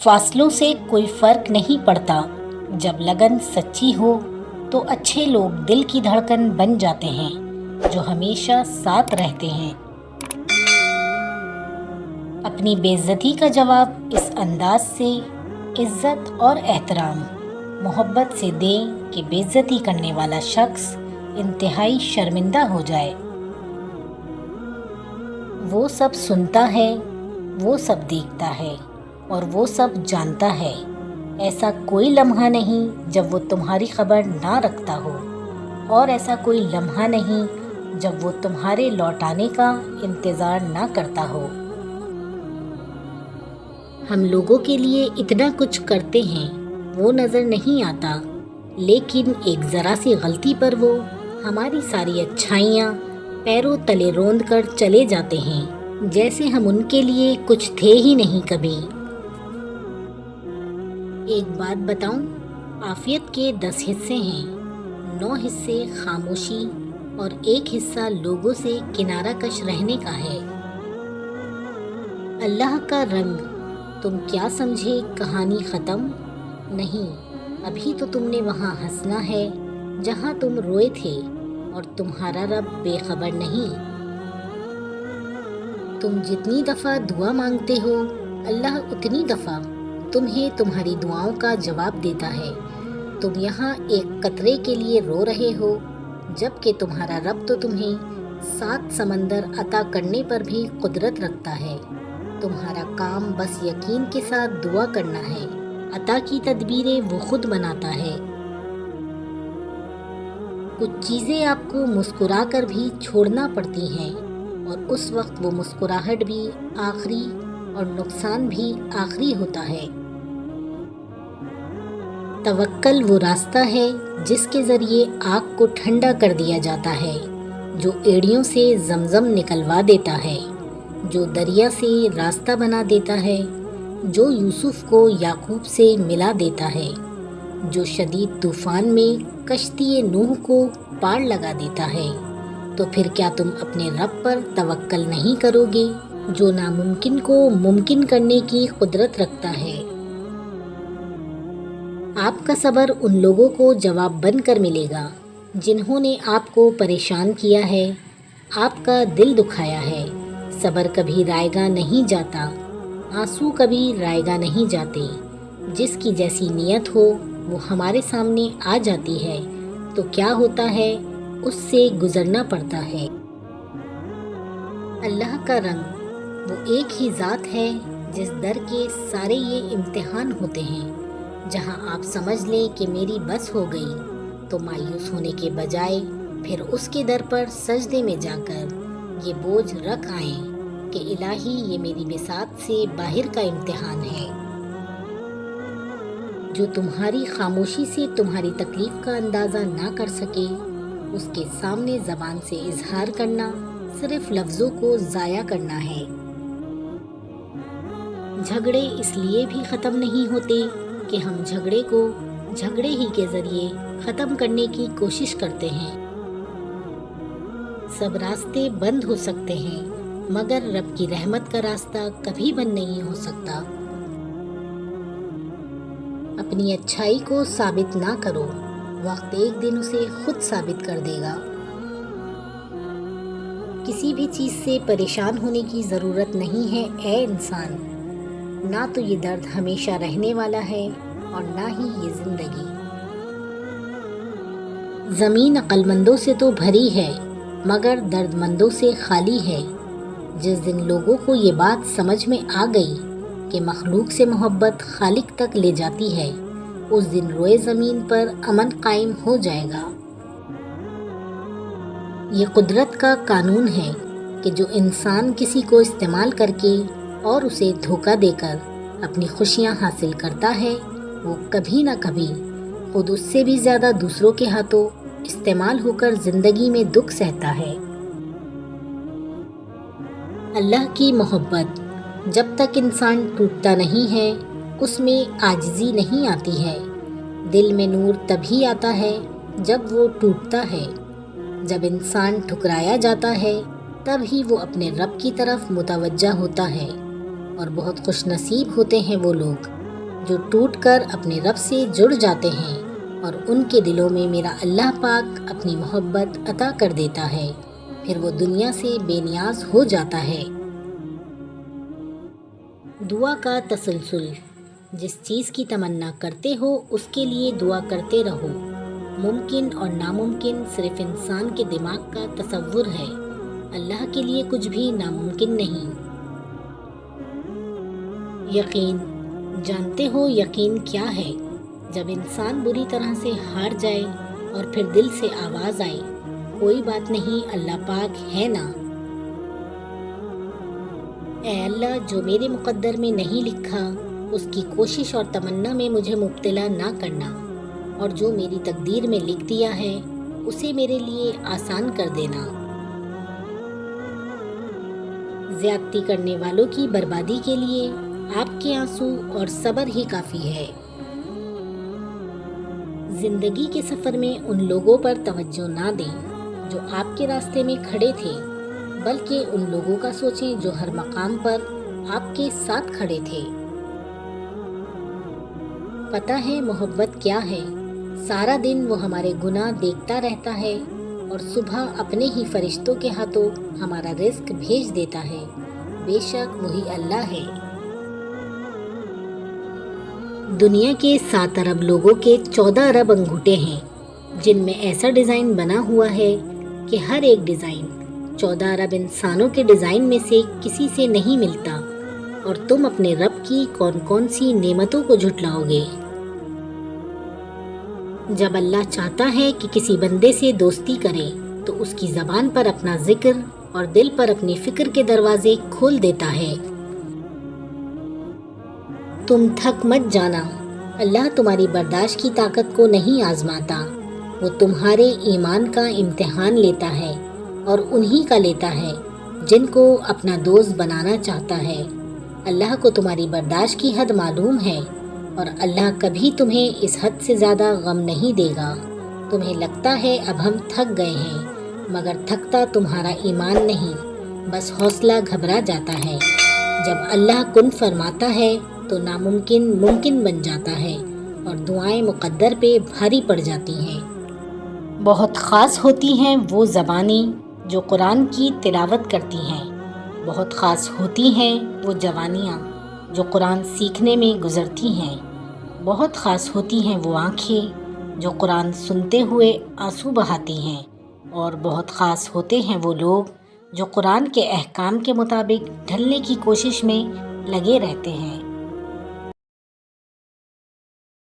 فاصلوں سے کوئی فرق نہیں پڑتا، جب لگن سچی ہو تو اچھے لوگ دل کی دھڑکن بن جاتے ہیں جو ہمیشہ ساتھ رہتے ہیں۔ اپنی بے عزتی کا جواب اس انداز سے عزت اور احترام محبت سے دیں کہ بے عزتی کرنے والا شخص انتہائی شرمندہ ہو جائے۔ وہ سب سنتا ہے، وہ سب دیکھتا ہے اور وہ سب جانتا ہے۔ ایسا کوئی لمحہ نہیں جب وہ تمہاری خبر نہ رکھتا ہو، اور ایسا کوئی لمحہ نہیں جب وہ تمہارے لوٹ آنے کا انتظار نہ کرتا ہو۔ ہم لوگوں کے لیے اتنا کچھ کرتے ہیں وہ نظر نہیں آتا، لیکن ایک ذرا سی غلطی پر وہ ہماری ساری اچھائیاں پیروں تلے روند کر چلے جاتے ہیں، جیسے ہم ان کے لیے کچھ تھے ہی نہیں کبھی۔ ایک بات بتاؤں، عافیت کے 10 حصے ہیں، 9 حصے خاموشی اور 1 حصہ لوگوں سے کنارہ کش رہنے کا ہے۔ اللہ کا رنگ، تم کیا سمجھے کہانی ختم؟ نہیں، ابھی تو تم نے وہاں ہنسنا ہے جہاں تم روئے تھے، اور تمہارا رب بے خبر نہیں۔ تم جتنی دفعہ دعا مانگتے ہو، اللہ اتنی دفعہ تمہیں تمہاری دعاؤں کا جواب دیتا ہے۔ تم یہاں ایک قطرے کے لیے رو رہے ہو، جبکہ تمہارا رب تو تمہیں 7 سمندر عطا کرنے پر بھی قدرت رکھتا ہے۔ تمہارا کام بس یقین کے ساتھ دعا کرنا ہے، عطا کی تدبیریں وہ خود بناتا ہے۔ کچھ چیزیں آپ کو مسکرا کر بھی چھوڑنا پڑتی ہیں، اور اس وقت وہ مسکراہٹ بھی آخری اور نقصان بھی آخری ہوتا ہے۔ توکل وہ راستہ ہے جس کے ذریعے آگ کو ٹھنڈا کر دیا جاتا ہے، جو ایڑیوں سے زمزم نکلوا دیتا ہے، جو دریا سے راستہ بنا دیتا ہے، جو یوسف کو یعقوب سے ملا دیتا ہے، جو شدید طوفان میں کشتی نوح کو پار لگا دیتا ہے۔ تو پھر کیا تم اپنے رب پر توکل نہیں کرو گے، جو ناممکن کو ممکن کرنے کی قدرت رکھتا ہے؟ آپ کا صبر ان لوگوں کو جواب بن کر ملے گا جنہوں نے آپ کو پریشان کیا ہے، آپ کا دل دکھایا ہے۔ صبر کبھی رائے گاں نہیں جاتا، آنسو کبھی رائے گاں نہیں جاتے۔ جس کی جیسی نیت ہو وہ ہمارے سامنے آ جاتی ہے، تو کیا ہوتا ہے، اس سے گزرنا پڑتا ہے۔ اللہ کا رنگ، وہ ایک ہی ذات ہے جس در کے سارے یہ امتحان ہوتے ہیں۔ جہاں آپ سمجھ لیں کہ میری بس ہو گئی، تو مایوس ہونے کے بجائے پھر اس کے در پر سجدے میں جا کر یہ بوجھ رکھ آئیں کہ الہی، یہ میری بساط سے باہر کا امتحان ہے۔ جو تمہاری خاموشی سے تمہاری تکلیف کا اندازہ نہ کر سکے، اس کے سامنے زبان سے اظہار کرنا صرف لفظوں کو ضائع کرنا ہے۔ جھگڑے اس لیے بھی ختم نہیں ہوتے کہ ہم جھگڑے کو جھگڑے ہی کے ذریعے ختم کرنے کی کوشش کرتے ہیں۔ سب راستے بند ہو سکتے ہیں، مگر رب کی رحمت کا راستہ کبھی بند نہیں ہو سکتا۔ اپنی اچھائی کو ثابت نہ کرو، وقت ایک دن اسے خود ثابت کر دے گا۔ کسی بھی چیز سے پریشان ہونے کی ضرورت نہیں ہے اے انسان، نہ تو یہ درد ہمیشہ رہنے والا ہے اور نہ ہی یہ زندگی۔ زمین عقل مندوں سے تو بھری ہے، مگر درد مندوں سے خالی ہے۔ جس دن لوگوں کو یہ بات سمجھ میں آ گئی کہ مخلوق سے محبت خالق تک لے جاتی ہے، اس دن روئے زمین پر امن قائم ہو جائے گا۔ یہ قدرت کا قانون ہے کہ جو انسان کسی کو استعمال کر کے اور اسے دھوکہ دے کر اپنی خوشیاں حاصل کرتا ہے، وہ کبھی نہ کبھی خود اس سے بھی زیادہ دوسروں کے ہاتھوں استعمال ہو کر زندگی میں دکھ سہتا ہے۔ اللہ کی محبت، جب تک انسان ٹوٹتا نہیں ہے اس میں عاجزی نہیں آتی ہے۔ دل میں نور تبھی آتا ہے جب وہ ٹوٹتا ہے۔ جب انسان ٹھکرایا جاتا ہے تب ہی وہ اپنے رب کی طرف متوجہ ہوتا ہے، اور بہت خوش نصیب ہوتے ہیں وہ لوگ جو ٹوٹ کر اپنے رب سے جڑ جاتے ہیں اور ان کے دلوں میں میرا اللہ پاک اپنی محبت عطا کر دیتا ہے، پھر وہ دنیا سے بے نیاز ہو جاتا ہے۔ دعا کا تسلسل۔ جس چیز کی تمنا کرتے ہو اس کے لیے دعا کرتے رہو۔ ممکن اور ناممکن صرف انسان کے دماغ کا تصور ہے، اللہ کے لیے کچھ بھی ناممکن نہیں۔ یقین۔ جانتے ہو یقین کیا ہے؟ جب انسان بری طرح سے ہار جائے اور پھر دل سے آواز آئے، کوئی بات نہیں، اللہ پاک ہے نا۔ اے اللہ، جو میرے مقدر میں نہیں لکھا اس کی کوشش اور تمنا میں مجھے مبتلا نہ کرنا، اور جو میری تقدیر میں لکھ دیا ہے اسے میرے لیے آسان کر دینا۔ زیادتی کرنے والوں کی بربادی کے لیے آپ کے آنسو اور صبر ہی کافی ہے۔ زندگی کے سفر میں ان لوگوں پر توجہ نہ دیں جو آپ کے راستے میں کھڑے تھے، بلکہ ان لوگوں کا سوچیں جو ہر مقام پر آپ کے ساتھ کھڑے تھے۔ پتہ ہے محبت کیا ہے؟ سارا دن وہ ہمارے گناہ دیکھتا رہتا ہے اور صبح اپنے ہی فرشتوں کے ہاتھوں ہمارا رزق بھیج دیتا ہے۔ بے شک وہی اللہ ہے۔ دنیا کے 7 ارب لوگوں کے 14 ارب انگوٹھے ہیں، جن میں ایسا ڈیزائن بنا ہوا ہے کہ ہر ایک ڈیزائن 14 ارب انسانوں کے ڈیزائن میں سے کسی سے نہیں ملتا، اور تم اپنے رب کی کون کون سی نعمتوں کو جھٹلاؤ گے۔ جب اللہ چاہتا ہے کہ کسی بندے سے دوستی کرے تو اس کی زبان پر اپنا ذکر اور دل پر اپنی فکر کے دروازے کھول دیتا ہے۔ تم تھک مت جانا، اللہ تمہاری برداشت کی طاقت کو نہیں آزماتا، وہ تمہارے ایمان کا امتحان لیتا ہے، اور انہی کا لیتا ہے جن کو اپنا دوست بنانا چاہتا ہے۔ اللہ کو تمہاری برداشت کی حد معلوم ہے، اور اللہ کبھی تمہیں اس حد سے زیادہ غم نہیں دے گا۔ تمہیں لگتا ہے اب ہم تھک گئے ہیں، مگر تھکتا تمہارا ایمان نہیں، بس حوصلہ گھبرا جاتا ہے۔ جب اللہ کن فرماتا ہے تو ناممکن ممکن بن جاتا ہے، اور دعائیں مقدر پہ بھاری پڑ جاتی ہیں۔ بہت خاص ہوتی ہیں وہ زبانیں جو قرآن کی تلاوت کرتی ہیں، بہت خاص ہوتی ہیں وہ جوانیاں جو قرآن سیکھنے میں گزرتی ہیں، بہت خاص ہوتی ہیں وہ آنکھیں جو قرآن سنتے ہوئے آنسو بہاتی ہیں، اور بہت خاص ہوتے ہیں وہ لوگ جو قرآن کے احکام کے مطابق ڈھلنے کی کوشش میں لگے رہتے ہیں۔